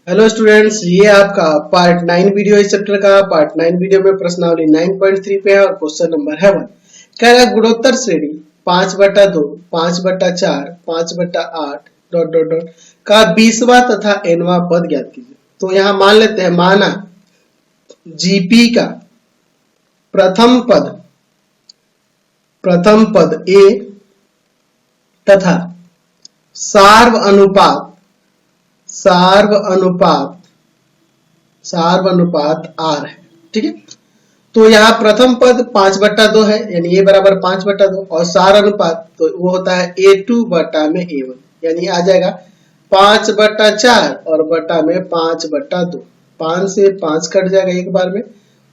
Hello students, ये आपका part 9 video इस चैप्टर का। पार्ट 9 वीडियो में प्रश्नावली 9.3 पे है और क्वेश्चन नंबर है 1। कह रहा है गुणोत्तर श्रेणी 5/2, 5/4, 5/8 ... का 20वां तथा nवां पद ज्ञात कीजिए। तो यहाँ मान लेते हैं, माना जीपी का प्रथम पद ए तथा सार्व अनुपात आर है। ठीक है, तो यहाँ प्रथम पद 5/2 है, यानी ए बराबर 5/2, और सार अनुपात तो वो होता है A2 बटा में A1, यानी आ जाएगा 5/4 और बटा में 5/2। 5 से 5 कट जाएगा एक बार में,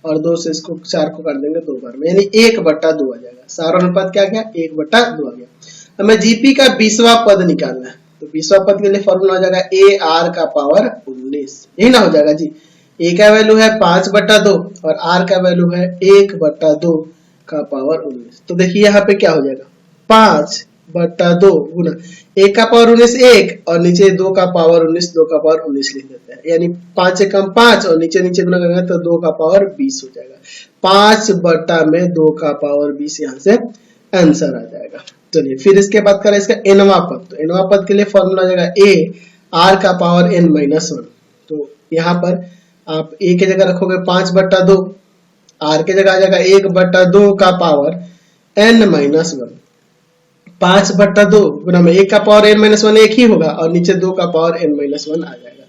और 2 से इसको 4 को काट देंगे 2 बार में, यानी 1/2 आ जाएगा। सार अनुपात क्या गया? 1/2 आ गया। हमें जीपी का 20वां पद निकालना है, तो 20वां पद के लिए फॉर्मूला हो जाएगा ए आर का पावर 19। यही ना हो जाएगा जी। ए का वैल्यू है 5/2 और आर का वैल्यू है 1/2 का पावर 19। तो देखिए यहाँ पे क्या हो जाएगा, 5/2 गुना 1 का पावर 19 1, और नीचे 2 का पावर 19 2 का पावर 19 लिख देते हैं, यानी 5 से कम 5 और नीचे गुना करेंगे तो 2 का पावर 20 हो जाएगा। 5/2 का पावर 20 यहाँ से आंसर आ जाएगा। चलिए फिर इसके बाद करें इसका nवां पद। तो nवां पद के लिए फॉर्मूला हो जाएगा ए आर का पावर n-1। तो यहाँ पर आप ए की जगह रखोगे 5/2, आर की जगह आ जाएगा 1/2 का पावर n-1। 5/2 गुना में 1 का पावर n-1 एक ही होगा, और नीचे 2 का पावर n-1 आ जाएगा।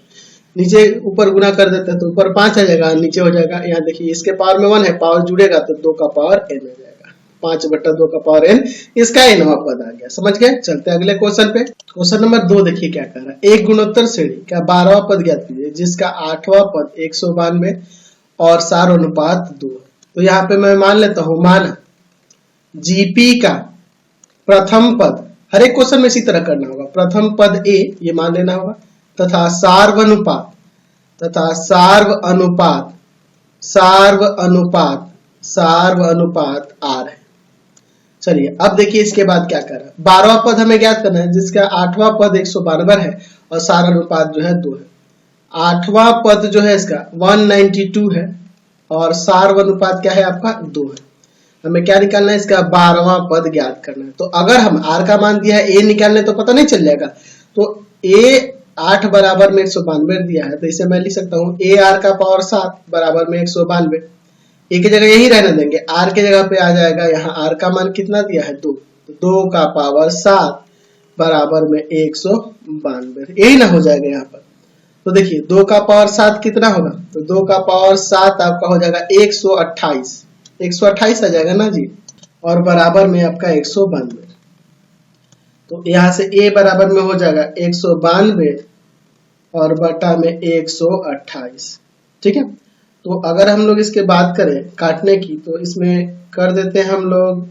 नीचे ऊपर गुना कर देते हैं तो ऊपर 5 आ जाएगा, नीचे हो जाएगा, यहाँ देखिए इसके पावर में 1 है, पावर जुड़ेगा तो 2 का पावर n आ जाएगा। 5/2 का पावर n, इसका nवां पद आ गया। समझ गए? चलते हैं अगले क्वेश्चन पे। क्वेश्चन नंबर 2 देखिए क्या कर रहा है। एक गुणोत्तर श्रेणी का 12वां पद ज्ञात कीजिए जिसका 8वां पद 192 और सार अनुपात 2। तो यहाँ पे मैं मान लेता हूं, माना जीपी का प्रथम पद, हर एक क्वेश्चन में इसी तरह करना होगा, प्रथम पद ए ये मान लेना होगा, तथा सार्व अनुपात आर है। चलिए अब देखिए इसके बाद क्या कर रहा है। 12वां पद हमें ज्ञात करना है जिसका 8वां पद 192 है और सार अनुपात जो है 2 है। 8वां पद जो है इसका 192 है और सार अनुपात क्या है आपका 2 है। हमें क्या निकालना है? इसका 12वां पद ज्ञात करना है। तो अगर हम आर का मान दिया है, ए निकालने तो पता नहीं चल जाएगा। तो ए 8 बराबर में 192 दिया है, तो इसे मैं लिख सकता हूँ ए आर का पावर 7 बराबर में 192। ए की जगह यही रहने देंगे, आर के जगह पे आ जाएगा, यहाँ आर का मान कितना दिया है 2, तो 2 का पावर 7 बराबर में 192। यही ना हो जाएगा यहाँ पर। तो देखिए 2 का पावर 7 कितना होगा? तो 2 का पावर 7 आपका हो जाएगा 128। 128 आ जाएगा ना जी, और बराबर में आपका 192। तो यहाँ से ए बराबर में हो जाएगा 192 और बटा में 128। ठीक है, तो अगर हम लोग इसके बात करें काटने की, तो इसमें कर देते हैं हम लोग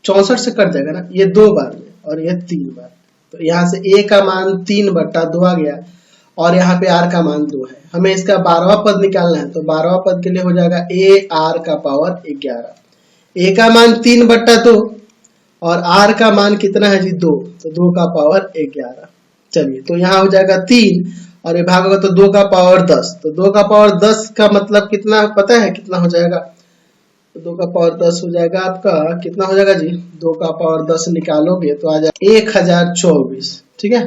64 से कट जाएगा ना, ये 2 बार में और ये 3 बार। तो यहाँ से ए का मान 3/2 आ गया और यहाँ पे आर का मान 2 है। हमें इसका 12वां पद निकालना है, तो 12वां पद के लिए हो जाएगा ए आर का पावर 11। ए का मान 3/2 और आर का मान कितना है जी 2, तो 2 का पावर 11। चलिए तो यहाँ हो जाएगा 3 और ये भाग होगा तो 2 का पावर 10। तो 2 का पावर 10 का मतलब कितना पता है? कितना हो जाएगा? तो 2 का पावर 10 हो जाएगा आपका, कितना हो जाएगा जी? 2 का पावर 10 निकालोगे तो आ जाएगा 1024। ठीक है,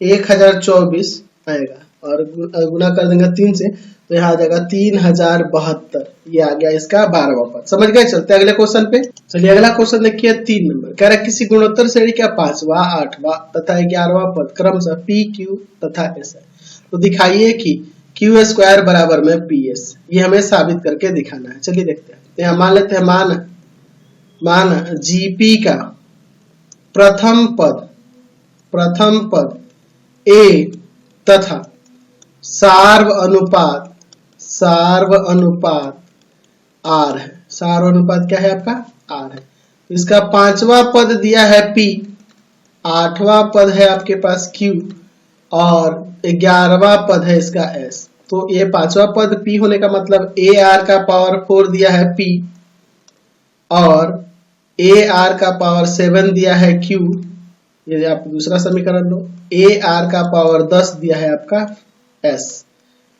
1024 आएगा और गुना कर देंगे 3 से, तो यहाँ आ जाएगा 3072। ये आ गया इसका 12वां पद। समझ गए? चलते अगले क्वेश्चन पे। चलिए अगला क्वेश्चन देखिए 3 नंबर। कह रहा है किसी गुणोत्तर श्रेणी का 5वां 8वां तथा 11वां पद क्रमशः पी क्यू तथा एस है। तो दिखाइए कि क्यू स्क्वायर बराबर में पी एस। ये हमें साबित करके दिखाना है। चलिए देखते हैं। तो यहाँ मान लेते हैं, माना जीपी का प्रथम पद ए तथा सार्व अनुपात आर है। सार्व अनुपात क्या है आपका? आर है। तो इसका 5वां पद दिया है पी, 8वां पद है आपके पास क्यू और 11वां पद है इसका एस। तो ये 5वां पद पी होने का मतलब ए आर का पावर 4 दिया है पी और ए आर का पावर 7 दिया है क्यू। ये आप दूसरा समीकरण लो, ए आर का पावर 10 दिया है आपका एस,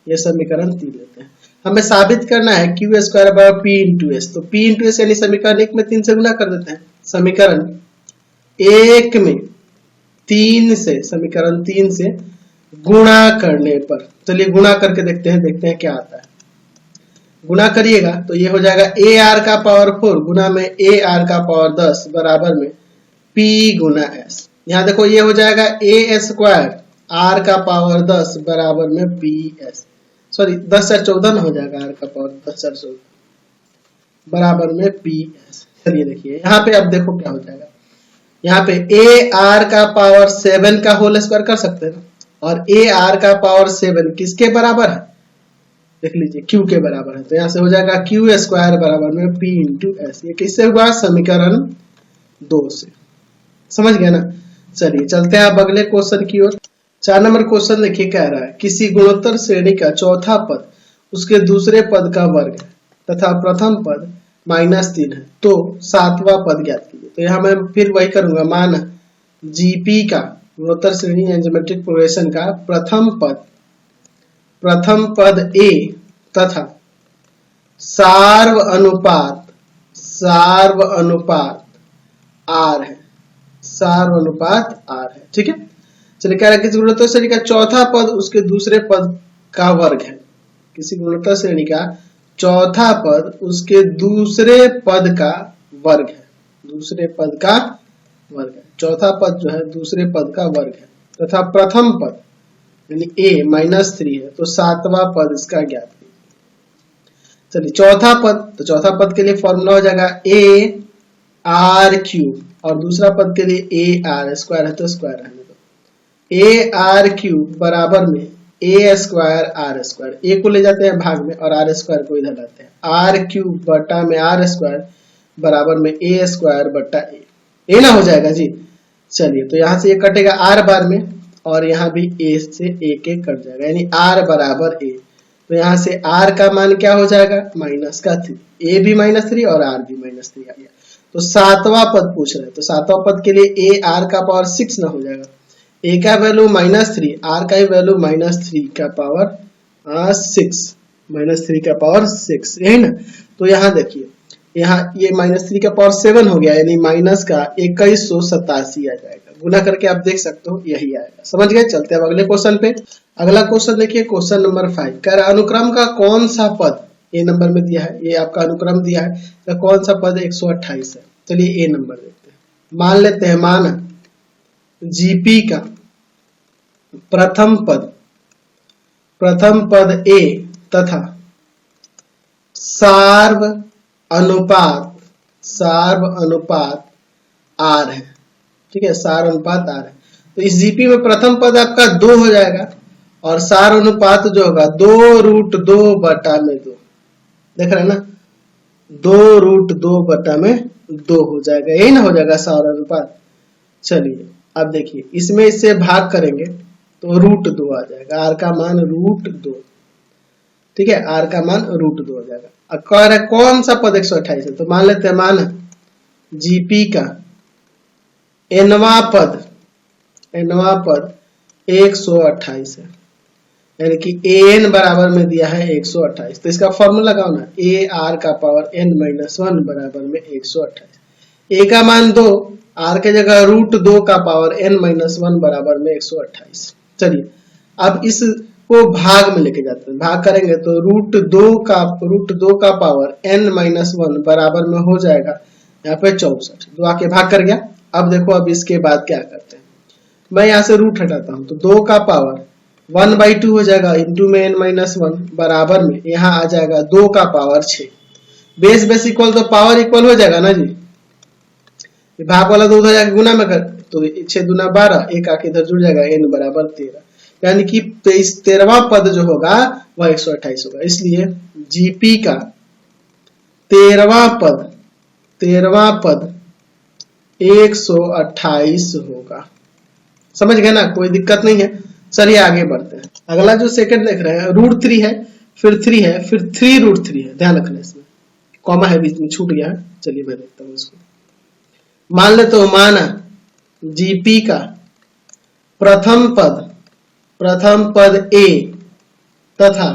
ये समीकरण 3 लेते हैं। हमें साबित करना है क्यू स्क्वायर बराबर पी इंटू एस, तो पी इंटू एस यानी समीकरण 1 में 3 से गुना कर देते हैं। समीकरण 1 में 3 से, समीकरण 3 से गुणा करने पर, चलिए गुणा करके देखते हैं क्या आता है। गुणा करिएगा तो ये हो जाएगा ए आर का पावर 4 गुना में ए आर का पावर 10 बराबर में पी गुना एस। यहाँ देखो ये हो जाएगा ए स्क्वायर आर का पावर 10 बराबर में पी एस, सॉरी 10 से 14 हो जाएगा, आर का पावर 10 से 14 बराबर में पी एस। चलिए देखिए यहाँ पे अब देखो क्या हो जाएगा, यहाँ पे ए आर का पावर 7 का होल स्क्वायर कर सकते हैं, और ए आर का पावर 7 किसके बराबर है, देख लीजिए क्यू के बराबर है, तो यहाँ से हो जाएगा क्यू स्क्वायर बराबर में पी इंटू एस। ये किससे हुआ, समीकरण 2 से। समझ गए ना। चलिए चलते हैं अब अगले क्वेश्चन की ओर। 4 नंबर क्वेश्चन देखिए कह रहा है किसी गुणोत्तर श्रेणी का चौथा पद उसके दूसरे पद का वर्ग है तथा प्रथम पद -3 है, तो 7वां पद ज्ञात कीजिए। तो यहाँ मैं फिर वही करूंगा, मान जीपी का गुणोत्तर श्रेणी या ज्योमेट्रिक प्रोग्रेशन का प्रथम पद ए तथा सार्व अनुपात आर है, सार्व अनुपात आर है। ठीक है, चलिए कह रहा है किसी गुणोत्तर श्रेणी का चौथा पद उसके दूसरे पद का वर्ग है। किसी गुणोत्तर श्रेणी का चौथा पद उसके दूसरे पद का वर्ग है, दूसरे पद का वर्ग है। चौथा पद जो है दूसरे पद का वर्ग है तथा प्रथम पद यानी a -3 है, तो 7वां पद इसका ज्ञात कीजिए। चलिए चौथा पद, तो चौथा पद के लिए फॉर्मूला हो जाएगा a r क्यूब, और दूसरा पद के लिए a r स्क्वायर है तो स्क्वायर रहने दो। a r क्यूब बराबर में a square r square, a को ले जाते हैं भाग में और r स्क्वायर को इधर लाते हैं। r क्यूब बटा में r स्क्वायर बराबर में a स्क्वायर बटा a ना हो जाएगा जी। चलिए तो यहाँ से ये कटेगा r बार में, और यहाँ भी a से एक कट जाएगा, यानी r बराबर a। तो यहाँ से r का मान क्या हो जाएगा, -3, a भी -3 और r भी -3 आ गया। तो 7वां पद पूछ रहे हैं, तो 7वां पद के लिए a r का पावर 6 ना हो जाएगा, a का वैल्यू -3, r का ही वैल्यू -3 का पावर 6, -3 का पावर 6, यही ना। तो यहाँ देखिए यहाँ ये -3 का पावर 7 हो गया, यानी माइनस का 2187 आ जाएगा। गुना करके आप देख सकते हो यही आएगा। समझ गए। चलते हैं अब अगले क्वेश्चन पे। अगला क्वेश्चन देखिए, क्वेश्चन नंबर 5 कह रहा है अनुक्रम का कौन सा पद, ए नंबर में दिया है, ये आपका अनुक्रम दिया है, तो कौन सा पद 128 है। चलिए ए नंबर देखते हैं। मान लेते हैं, मान जीपी का प्रथम पद ए तथा सार्व अनुपात आर है। ठीक है, सार अनुपात आर है। तो इस जीपी में प्रथम पद आपका 2 हो जाएगा, और सार अनुपात जो होगा 2√2 बटा में 2, देख रहे हैं ना, 2√2 बटा में 2 हो जाएगा, यही ना हो जाएगा सार अनुपात। चलिए अब देखिए इसमें इससे भाग करेंगे तो √2 आ जाएगा, आर का मान √2। ठीक है, आर का मान √2 हो जाएगा। अब कह रहा है कौन सा पद 128 है, तो मान लेते हैं, मान जीपी का nवां पद 128 है, यानी कि an बराबर में दिया है 128, तो इसका फॉर्मूला लगाओ ना, a r का पावर n-1 बराबर में 128, a का मान 2, r के जगह √2 का पावर n-1 बराबर में 128। चलिए अब इसको भाग में लेके जाते हैं, भाग करेंगे तो √2 का पावर n-1 बराबर में हो जाएगा यहाँ पे 64, 2 आके भाग कर गया। अब देखो अब इसके बाद क्या करते हैं, मैं यहाँ से रूट हटाता हूँ, तो 2 का पावर 1/2 हो जाएगा, इंटू में n-1 बराबर में यहाँ आ जाएगा 2 का पावर 6, बेस इक्वल तो पावर इक्वल हो जाएगा ना जी, भाग वाला 2 उधर जाके गुना में कर, तो 6 दूना 12, एक आके इधर जुड़ जाएगा, n बराबर 13, यानी कि 13वां पद जो होगा वह 128 होगा। इसलिए जीपी का 13वां पद 128 होगा। समझ गए ना, कोई दिक्कत नहीं है। चलिए आगे बढ़ते हैं। अगला जो सेकंड देख रहे हैं, √3 है, फिर 3 है, फिर 3√3 है, ध्यान रखना इसमें कॉमा है बीच में, छूट गया है। चलिए मैं देखता हूँ इसको। मान ले तो माना जीपी का प्रथम पद ए तथा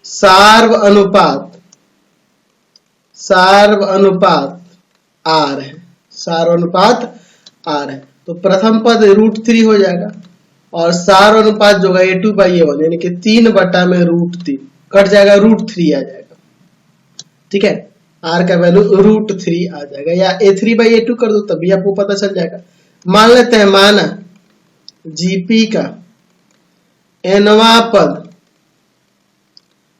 सार्व अनुपात आर है, सार्व अनुपात आर है। तो प्रथम पद √3 हो जाएगा और सार्व अनुपात जो होगा A2/A1 यानी कि 3 बटा में √3 कट जाएगा, √3 आ जाएगा। ठीक है, आर का वैल्यू √3 आ जाएगा, या A3/A2 कर दो तभी आपको पता चल जाएगा। मान लेते हैं माना जीपी का nवां पद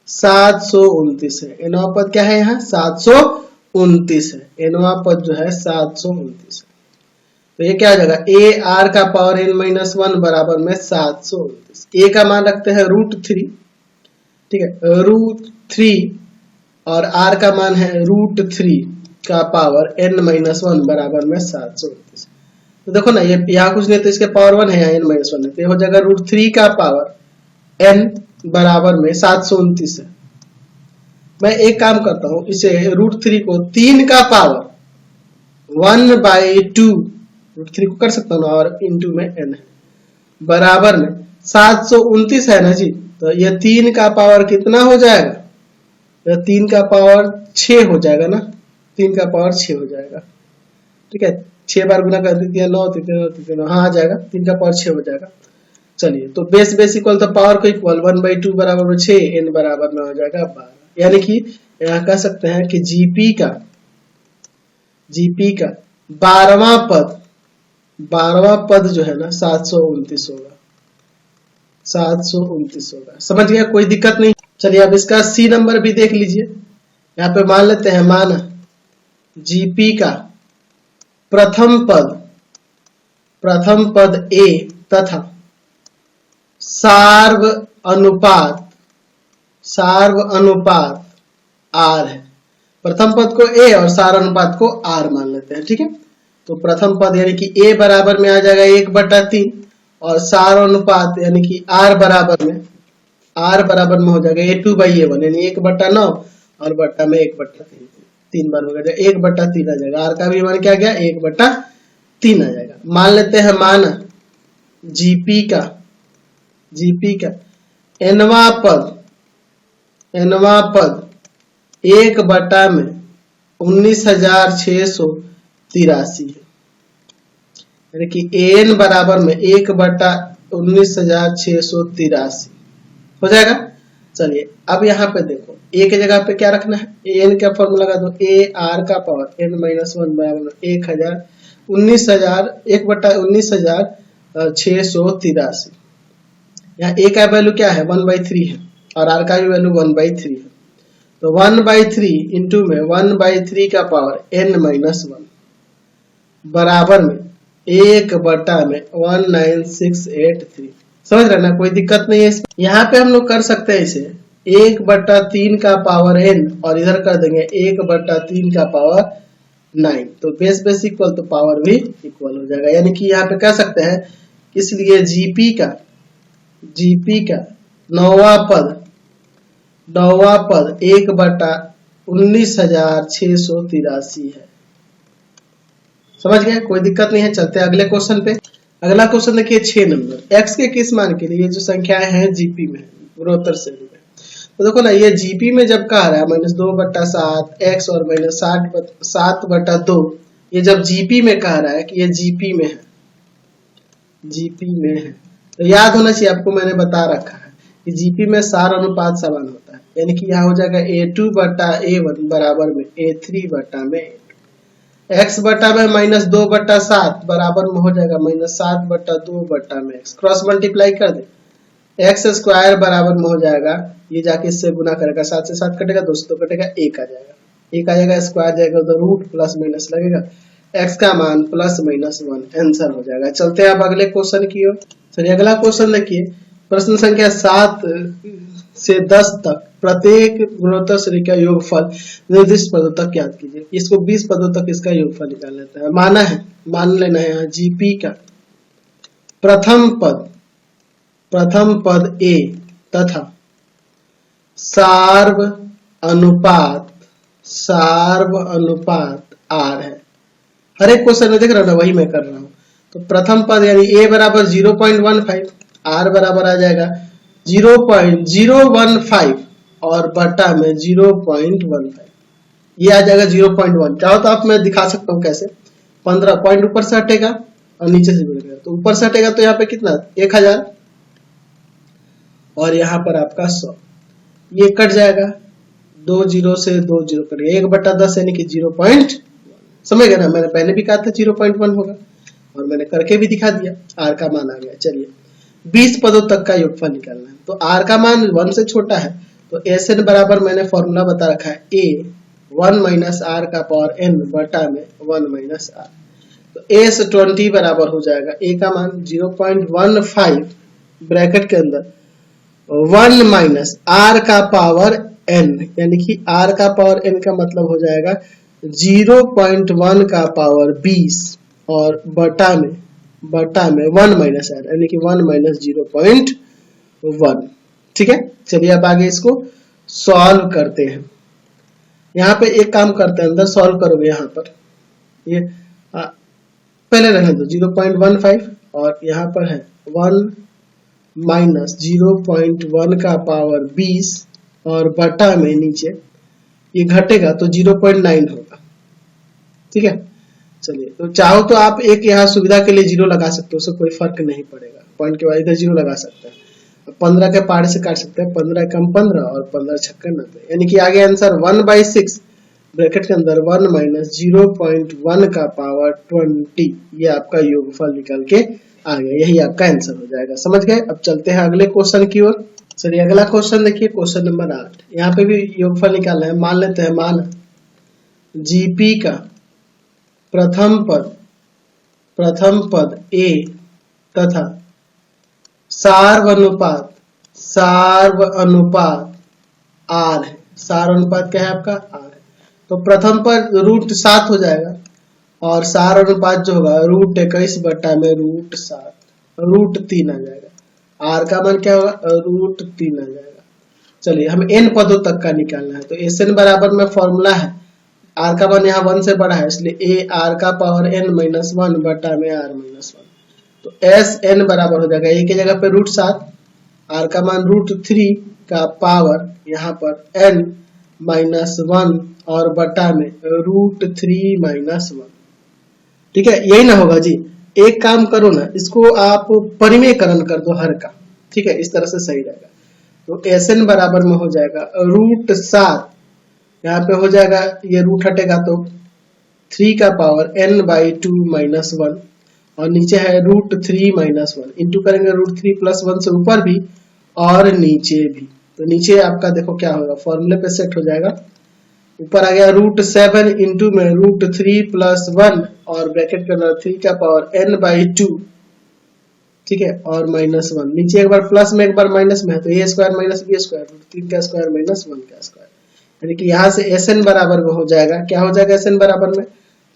729 है। nवां पद क्या है यहाँ 729 है, nवां पद जो है 729 है। तो ये क्या हो जाएगा ए आर का पावर n-1 बराबर में 729। ए का मान रखते हैं √3, ठीक है, √3 और आर का मान है √3 का पावर n-1 बराबर में 729। तो देखो ना, ये यहाँ कुछ नहीं तो इसके पावर 1 है, यहाँ n-1 है, तो ये हो जाएगा √3 का पावर n बराबर में 729 है। मैं एक काम करता हूं, इसे √3 को 3 का पावर 1/2 √3 को कर सकता हूँ और इंटू में n है बराबर में 729 है ना जी। तो ये 3 का पावर कितना हो जाएगा, यह 3 का पावर 6 हो जाएगा ना, 3 का पावर 6 हो जाएगा। ठीक है, 6 बार गुना कर दीजिए 9 3 9, हाँ आ जाएगा, 3 का पावर 6 हो जाएगा। चलिए, तो बेस इक्वल तो पावर को इक्वल 1/2 बराबर में 6, n बराबर में हो जाएगा 12। यानी कि यहाँ कह सकते हैं कि जीपी का 12वां पद जो है ना 729 होगा, 729 होगा। समझ गया, कोई दिक्कत नहीं। चलिए अब इसका सी नंबर भी देख लीजिए। यहाँ पे मान लेते हैं माना जीपी का प्रथम पद ए तथा सार्व अनुपात आर है। प्रथम पद को ए और सार्व अनुपात को आर मान लेते हैं। ठीक है, तो प्रथम पद यानी कि ए बराबर में आ जाएगा 1/3 और सार्व अनुपात यानी कि आर बराबर में हो जाएगा A2/A1 यानी 1/9 और बट्टा में 1/3, 3 बार हो जाएगा 1/3 आ जाएगा। आर का भी मान क्या गया 1/3 आ जाएगा। मान लेते हैं माना जीपी का nवां पद 1/19,683 है, यानी कि an बराबर में 1/19,683 हो जाएगा। चलिए अब यहाँ पे देखो a के जगह पे क्या रखना है, an का फॉर्मूला लगा दो, a r का पावर n-1 बराबर में 1/19,683। यहाँ a का वैल्यू क्या है 1/3 है और r का भी वैल्यू 1/3 है। तो 1/3 इंटू में 1/3 का पावर n-1 बराबर में 1/19,683। समझ रहे ना, कोई दिक्कत नहीं है इसमें। यहाँ पे हम लोग कर सकते हैं इसे 1/3 का पावर n और इधर कर देंगे 1/3 का पावर 9। तो बेस इक्वल तो पावर भी इक्वल हो जाएगा। यानी कि यहाँ पे कह सकते हैं, इसलिए जीपी का नौवां पद 1/19,683 है। समझ गए, कोई दिक्कत नहीं है। चलते हैं अगले क्वेश्चन पे। अगला क्वेश्चन देखिए 6 नंबर, x के किस मान के लिए जो संख्याएं हैं जीपी में गुणोत्तर श्रेणी में। तो देखो ना, ये जीपी में जब कह रहा है -2/7 x और -7/2, ये जब जीपी में कह रहा है कि ये जीपी में है, तो याद होना चाहिए आपको, मैंने बता रखा है कि जीपी में सार अनुपात समान होता है। यानी कि यहाँ हो जाएगा A2/A1 बराबर में A3/A2, x बटा में -2/7 बराबर में हो जाएगा -7/2/x। क्रॉस मल्टीप्लाई कर दे, x² बराबर में हो जाएगा, ये जाके इससे गुना करेगा, 7 से 7 कटेगा, 2 से 2 कटेगा, 1 आ जाएगा, स्क्वायर जाएगा उधर, रूट प्लस माइनस लगेगा, x का मान +-1 आंसर हो जाएगा। चलते हैं अब अगले क्वेश्चन की ओर। चलिए अगला क्वेश्चन देखिए, प्रश्न संख्या 7 से 10 तक प्रत्येक गुणोत्तर श्रेणी का योगफल निर्दिष्ट पदों तक ज्ञात कीजिए। इसको 20 पदों तक इसका योगफल निकाल लेता है। मान लेना है यहाँ जीपी का प्रथम पद ए तथा सार्व अनुपात आर है। हर एक क्वेश्चन में देख रहा हूँ ना, वही मैं कर रहा हूँ। तो प्रथम पद यानी a बराबर 0.15, आर बराबर आ जाएगा 0.015 और बटा में 0.15, ये आ जाएगा 0.1। चाहो तो आप मैं दिखा सकता हूँ कैसे। 15 पॉइंट ऊपर से हटेगा और नीचे से जुड़ेगा, तो ऊपर से हटेगा तो यहाँ पे कितना 1000 और यहाँ पर आपका 100, ये कट जाएगा, 2 0 से 2 0 कट गया, 1/10 यानी कि 0. समझ गए ना, मैंने पहले भी कहा था 0.1 होगा और मैंने करके भी दिखा दिया। आर का मान आ गया। चलिए 20 पदों तक का योगफल निकालना है, तो आर का मान 1 से छोटा है, तो एस एन बराबर मैंने फॉर्मूला बता रखा है ए 1 माइनस आर का पावर एन बटा में 1 माइनस आर। तो एस 20 बराबर हो जाएगा ए का मान 0.15 ब्रैकेट के अंदर 1 माइनस आर का पावर एन, यानी कि आर का पावर एन का मतलब हो जाएगा 0.1 का पावर 20 और बटा में 1 माइनस आर, यानी कि 1 माइनस 0.1। ठीक है, चलिए अब आगे इसको सॉल्व करते हैं। यहाँ पे एक काम करते हैं, अंदर सॉल्व करोगे यहाँ पर ये पहले रहने दो 0.15 और यहाँ पर है 1 माइनस 0.1 का पावर 20 और बटा में नीचे ये घटेगा तो 0.9 होगा। ठीक है, चलिए तो चाहो तो आप एक यहाँ सुविधा के लिए 0 लगा सकते हो, उससे कोई फर्क नहीं पड़ेगा, पॉइंट के बाद इधर 0 लगा सकते हैं। 15 के पार से काट सकते हैं, 15 कम 15 और 15 छक्का 90, यानी कि आगे आंसर 1/6 ब्रैकेट के अंदर 1 माइनस 0.1 का पावर 20, ये आपका योगफल निकल के आ गया, यही आपका आंसर हो जाएगा। समझ गए। अब चलते हैं अगले क्वेश्चन की ओर। चलिए अगला क्वेश्चन देखिए, क्वेश्चन नंबर 8। यहाँ पे भी योगफल निकालना है। मान लेते हैं, मान जीपी का प्रथम पद ए तथा सार्वनुपात आर है। सार्वनुपात क्या है आपका आर है, तो प्रथम पद √7 हो जाएगा और सार्वनुपात जो होगा √21 बटा में √7, √3 आ जाएगा। आर का मान क्या होगा √3 आ जाएगा। चलिए हम n पदों तक का निकालना है, तो एस एन बराबर में फॉर्मूला है, आर का मान यहाँ 1 से बड़ा है इसलिए ए आर का पावर n-1 बटा में r-1, तो एस एन बराबर हो जाएगा ए की जगह पे √7, आर का मान √3 का पावर यहाँ पर n-1 और बटा में √3-1। ठीक है, यही ना होगा जी। एक काम करो ना, इसको आप परिमेयकरण कर दो हर का। ठीक है, इस तरह से सही रहेगा। तो एस एन बराबर में हो जाएगा √7, यहाँ पे हो जाएगा ये रूट हटेगा तो 3 का पावर n/2-1 और नीचे है √3-1, इंटू करेंगे √3 + 1 से ऊपर भी और नीचे भी, तो नीचे आपका देखो क्या होगा, फॉर्मूले पे सेट हो जाएगा। ऊपर आ गया √7 इंटू में √3 + 1 और ब्रैकेट के अंदर 3 का पावर n/2, ठीक है, और -1, नीचे एक बार प्लस में एक बार माइनस में है, तो a² - b², 3 का स्क्वायर - 1 का स्क्वायर, यानी कि यहाँ से एस एन बराबर में हो जाएगा, क्या हो जाएगा एस एन बराबर में,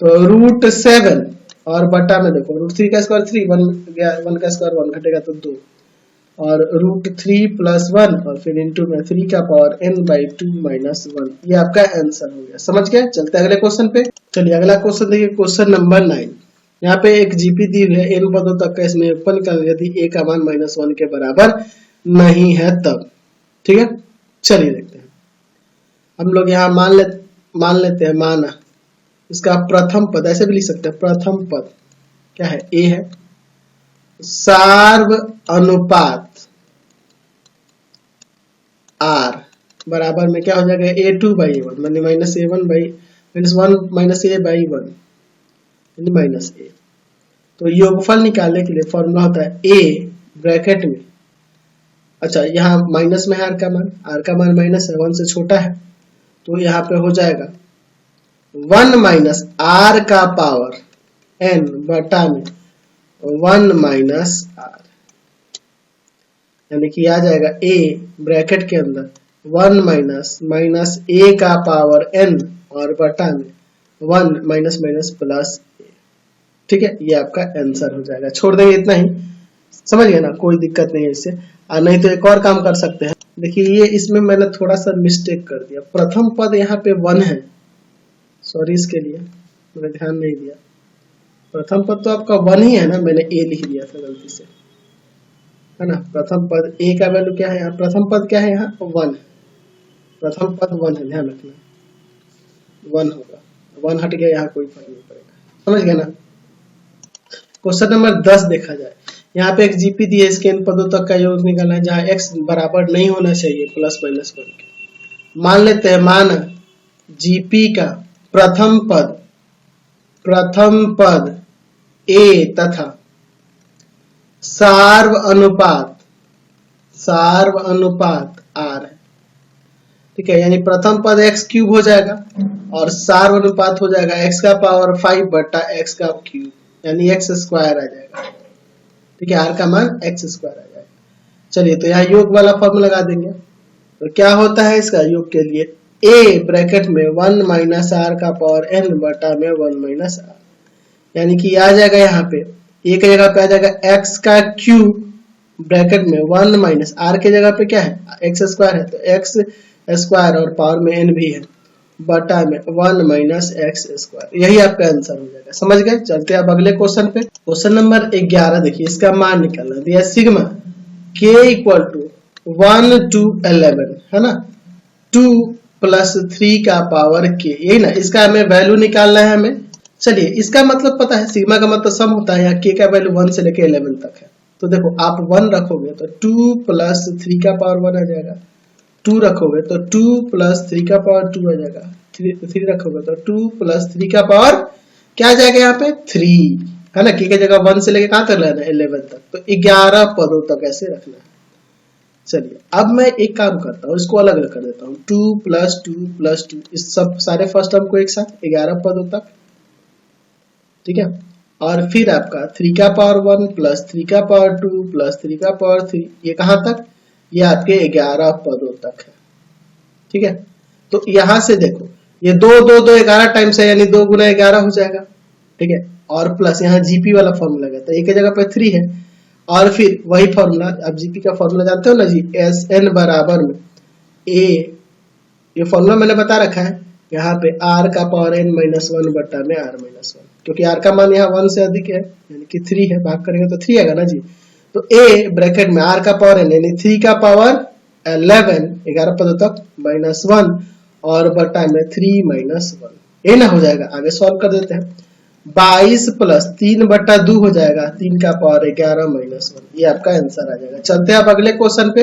तो √7 और बटा में देखो √3 का स्क्वायर 3, 1 का स्क्वायर 1 घटेगा तो 2 और √3 + 1 और फिर इंटू में 3 का पावर n/2-1, ये आपका आंसर हो गया। समझ गए। चलते हैं अगले क्वेश्चन पे। चलिए अगला क्वेश्चन देखिए, क्वेश्चन नंबर 9। यहाँ पे एक जीपी दी हुई है, n पदों तक का, इसमें योगफल निकालना, यदि a का मान -1 के बराबर नहीं है तब। ठीक है, चलिए देखते हैं। हम लोग यहाँ मान लेते हैं, माना इसका प्रथम पद, ऐसे भी लिख सकते हैं, प्रथम पद क्या है a है, सार्व अनुपात r बराबर में क्या हो जाएगा a2/a1 माने -1/1 -a, तो योगफल निकालने के लिए फॉर्मूला होता है a ब्रैकेट में, अच्छा यहाँ माइनस में है r का मान माइनस है, 1 से छोटा है, तो यहाँ पे हो जाएगा 1 माइनस r का पावर n बटा में 1 माइनस r, यानी कि आ जाएगा a ब्रैकेट के अंदर 1 माइनस a का पावर n और बटा में 1 माइनस प्लस a। ठीक है, ये आपका आंसर हो जाएगा। छोड़ देंगे इतना ही, समझ गए ना, कोई दिक्कत नहीं है इससे। नहीं तो एक और काम कर सकते हैं, देखिए ये इसमें मैंने थोड़ा सा मिस्टेक कर दिया, प्रथम पद यहाँ पे 1 है, सॉरी इसके लिए मैंने ध्यान नहीं दिया, प्रथम पद तो आपका 1 ही है ना, मैंने a लिख दिया था गलती से। है ना। प्रथम पद a का वैल्यू क्या है यहाँ, प्रथम पद क्या है यहाँ 1, प्रथम पद 1 है, ध्यान रखना 1 होगा, 1 हट गया यहाँ कोई फर्क नहीं पड़ेगा, समझ गए ना। क्वेश्चन नंबर 10 देखा जाए, यहाँ पे एक जीपी दी है, इसके इन पदों तक का योग निकालना है जहाँ x बराबर नहीं होना चाहिए प्लस माइनस 1 के। मान लेते हैं, मान जीपी का प्रथम पद a तथा सार्व अनुपात r है, ठीक है। यानी प्रथम पद x क्यूब हो जाएगा और सार्व अनुपात हो जाएगा x का पावर 5 बटा x का क्यूब, यानी x स्क्वायर आ जाएगा, ठीक है। r का मान x स्क्वायर आ जाएगा। चलिए तो यहाँ योग वाला फॉर्मूला लगा देंगे। तो क्या होता है इसका योग के लिए, a ब्रैकेट में 1 माइनस r का पावर n बटा में 1 माइनस r, यानी कि आ जाएगा यहाँ पे a की जगह पे आ जाएगा x का क्यूब ब्रैकेट में 1 माइनस r के जगह पे क्या है x स्क्वायर है, तो x स्क्वायर और पावर में n भी है बटा में 1 माइनस x स्क्वायर, यही आपका आंसर हो जाएगा। समझ गए। चलते हैं अब अगले क्वेश्चन पे। क्वेश्चन नंबर 11 देखिए, इसका मान निकालना दिया sigma k equal to 1 to 11 है ना, 2 प्लस 3 का पावर k, यही ना, इसका हमें वैल्यू निकालना है हमें। चलिए इसका मतलब पता है, सिग्मा का मतलब सम होता है, यहाँ k का वैल्यू 1 से लेके 11 तक है। तो देखो आप 1 रखोगे तो 2 प्लस 3 का पावर 1 आ जाएगा, 2 रखोगे तो 2 प्लस 3 का पावर 2 आ जाएगा, 3 रखोगे तो 2 प्लस 3 का पावर क्या आ जाएगा यहाँ पे 3, है ना। k की जगह 1 से लेके कहाँ तक लेना है 11 तक, तो 11 पदों तक ऐसे रखना है। चलिए अब मैं एक काम करता हूँ, इसको अलग कर देता हूँ, 2 प्लस 2 प्लस 2, इस सब सारे फर्स्ट टर्म को एक साथ 11 पदों तक, ठीक है। और फिर आपका 3 का पावर 1 प्लस 3 का पावर 2 प्लस 3 का पावर 3, ये कहाँ तक, ये आपके 11 पदों तक है, ठीक है। तो यहां से देखो ये 2 2 2 11 टाइम्स है, यानी 2 गुना 11 हो जाएगा, ठीक है। और प्लस यहाँ जीपी वाला फॉर्मूला लगता है, एक जगह पे 3 है, और फिर वही फॉर्मूला, आप जीपी का फॉर्मूला जानते हो ना जी, एस एन बराबर में ए, ये फॉर्मूला मैंने बता रखा है, यहाँ पे r का पावर n माइनस 1 बटा में r माइनस 1, क्योंकि r का मान यहाँ 1 से अधिक है, यानी कि 3 है, भाग करेंगे तो 3 आएगा ना जी। तो a ब्रैकेट में r का पावर n यानी 3 का पावर 11, 11 पदों तक माइनस 1 और बटा में 3 माइनस 1, ये ना हो जाएगा। आगे सॉल्व कर देते हैं, 22 प्लस 3 बटा 2 हो जाएगा, 3 का पावर 11 माइनस 1, ये आपका आंसर आ जाएगा। चलते हैं अब अगले क्वेश्चन पे।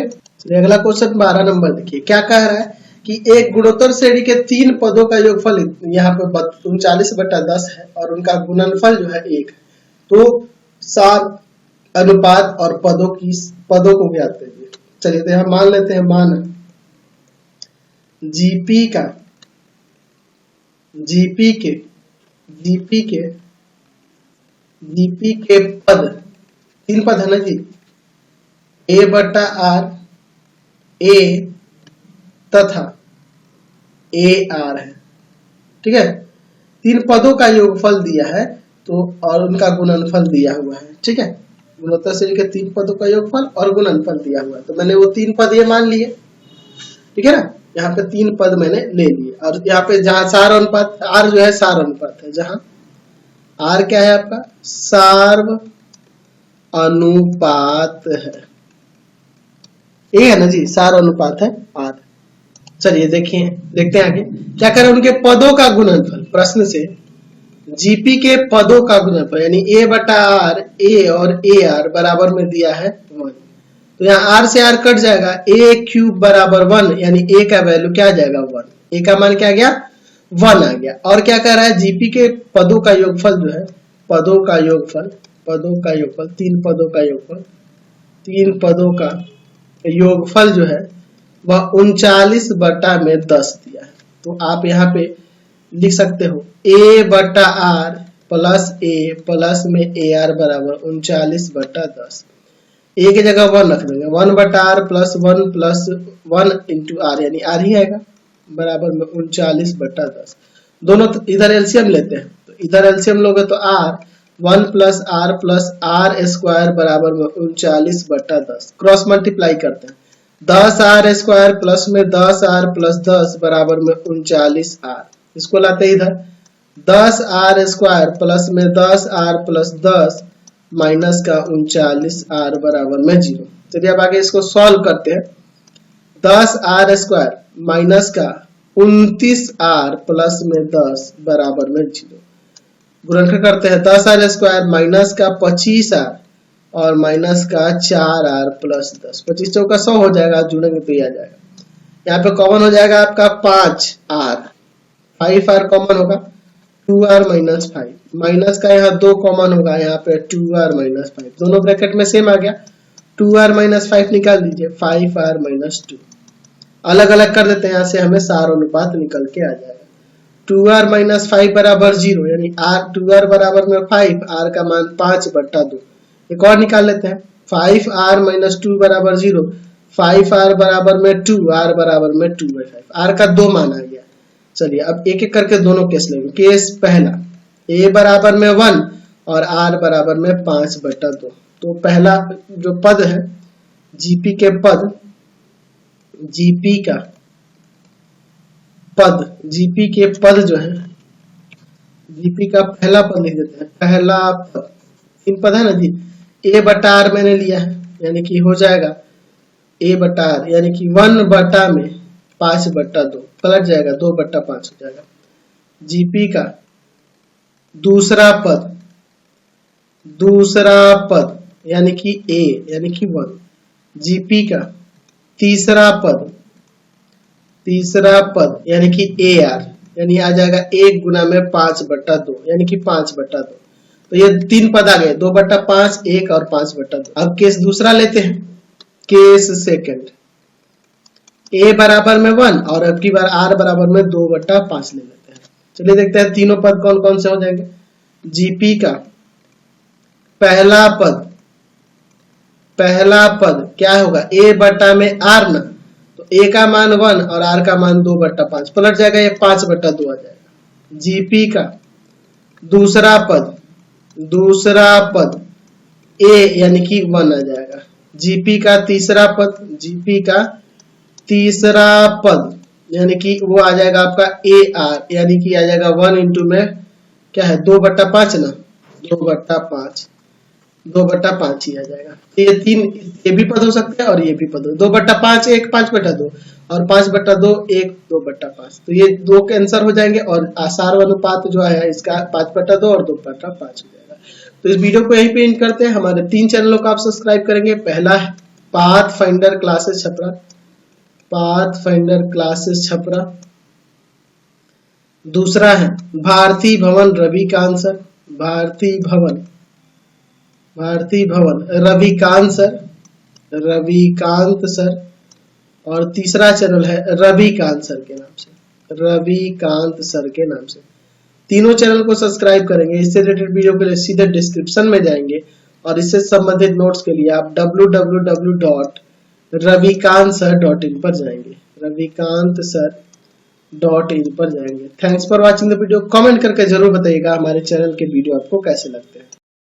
अगला क्वेश्चन 12 नंबर देखिए, क्या कह रहा है कि एक गुणोत्तर श्रेणी के 3 पदों का योगफल यहाँ पे 39 बटा 10 है और उनका गुणनफल जो है 1, तो सार अनुपात और पदों को ज्ञात कीजिए। चलिए तो यहाँ मान लेते हैं, मान जीपी के पद, 3 पद है ना जी, a बटा r, a तथा a r है, ठीक है। 3 पदों का योगफल दिया है तो और उनका गुणनफल दिया हुआ है, ठीक है। गुणोत्तर श्रेणी के 3 पदों का योगफल और गुणनफल दिया हुआ है, तो मैंने वो 3 पद ये मान लिए, ठीक है ना। यहाँ पे 3 पद मैंने ले लिए, और यहाँ पे जहां सार अनुपात, r जो है सार अनुपात है, जहां r क्या है आपका सार्व अनुपात है, ये है ना जी, सार अनुपात है r। चलिए देखते हैं आगे क्या करें, उनके पदों का गुणनफल, प्रश्न से जीपी के पदों का गुणनफल यानी a बटा r, a और a r बराबर में दिया है 1, तो यहाँ r से r कट जाएगा, a क्यूब बराबर 1, यानी a का वैल्यू क्या आ जाएगा 1, a का मान क्या आ गया 1 आ गया। और क्या कह रहा है, जीपी के पदों का योगफल जो है, पदों का योगफल 3 पदों का योगफल, 3 पदों का योगफल जो है वह 39 बटा में 10 दिया है। तो आप यहाँ पे लिख सकते हो a बटा r प्लस a प्लस में ar बराबर 39 बटा 10, a की जगह 1 रख देंगे, 1 बटा r plus 1 plus 1 into r, यानी r ही आएगा, बराबर में 39 बटा 10। दोनों इधर एलसीएम लेते हैं, तो इधर एलसीएम लोगे तो r 1 प्लस r स्क्वायर बराबर में 39 बटा 10, क्रॉस मल्टीप्लाई करते हैं, 10r स्क्वायर प्लस में 10r प्लस 10 बराबर में 39r, इसको लाते हैं इधर, 10r स्क्वायर प्लस में 10r प्लस 10 माइनस का 39r बराबर में 0, चलिए अब आगे इसको सॉल्व करते हैं। 10r² माइनस का 29r प्लस में 10 बराबर में 0। गुणनखंड करते हैं। 10r² माइनस का 25r और माइनस का 4r प्लस 10। 25 चौका 100 हो जाएगा, जुड़ेंगे तो ये आ जाएगा। यहाँ पे कॉमन हो जाएगा आपका 5r, 5r कॉमन होगा, 2r माइनस 5, माइनस का यहाँ 2 कॉमन होगा, यहाँ पे 2r माइनस 5, दोनों ब्रैकेट में सेम आ गया। 2r माइनस 5 निकाल दीजिए, 5r माइनस 2। अलग अलग कर देते हैं, यहाँ से हमें सार अनुपात निकल के आ जाएगा। 2r माइनस 5 बराबर 0, यानी 2r बराबर में 5, r का मान 5/2। एक और निकाल लेते हैं। 5r माइनस 2 बराबर 0, 5r बराबर में 2, r बराबर में 2/5, r का 2 मान आ गया। चलिए अब एक एक करके दोनों केस लेंगे। केस पहला, a बराबर में 1 और r बराबर में 5/2। तो पहला जो पद है जीपी के पद, जीपी के पद जो है, जीपी का पहला पद लिख देते हैं। पहला पद, 3 पद है ना जी, a/r मैंने लिया है, यानी कि हो जाएगा a/r, यानी कि 1/5/2 पलट जाएगा, 2/5 हो जाएगा। जीपी का दूसरा पद यानी कि a, यानी कि 1। जीपी का तीसरा पद यानी कि AR, यानी आ जाएगा 1 गुना में 5/2, यानी कि 5/2। तो ये 3 पद आ गए, 2/5, 1 और 5/2। अब केस दूसरा लेते हैं। केस सेकंड, a बराबर में 1 और अब की बार r बराबर में 2/5 ले लेते हैं। चलिए देखते हैं तीनों पद कौन कौन से हो जाएंगे। जीपी का पहला पद क्या होगा, a बटा में r ना, तो a का मान 1 और r का मान 2/5, पलट जाएगा, ये 5/2 आ जाएगा। जीपी का दूसरा पद a यानी कि 1 आ जाएगा। जीपी का तीसरा पद यानी कि वो आ जाएगा आपका AR, यानी कि आ जाएगा 1 इंटू में क्या है 2/5 ना, 2/5 ही आ जाएगा। ये 3 ये भी पद हो सकते हैं और ये भी पद हो, 2/5 1 5/2 और 5/2 1 2/5। तो ये 2 के आंसर हो जाएंगे और आसार अनुपात जो है इसका 5/2 और 2/5 हो जाएगा। तो इस वीडियो को यहीं पे एंड करते हैं। हमारे 3 चैनलों को आप सब्सक्राइब करेंगे। पहला है पाथफाइंडर क्लासेस छपरा, दूसरा है भारती भवन रविकांत सर, और तीसरा चैनल है रविकांत सर के नाम से। तीनों चैनल को सब्सक्राइब करेंगे। इससे रिलेटेड वीडियो के लिए सीधे डिस्क्रिप्शन में जाएंगे और इससे संबंधित नोट्स के लिए आप www.ravikantsir.in पर जाएंगे, ravikantsir.in पर जाएंगे। Thanks for watching the video. Comment करके जरूर बताइएगा हमारे चैनल के वीडियो आपको कैसे लगते हैं।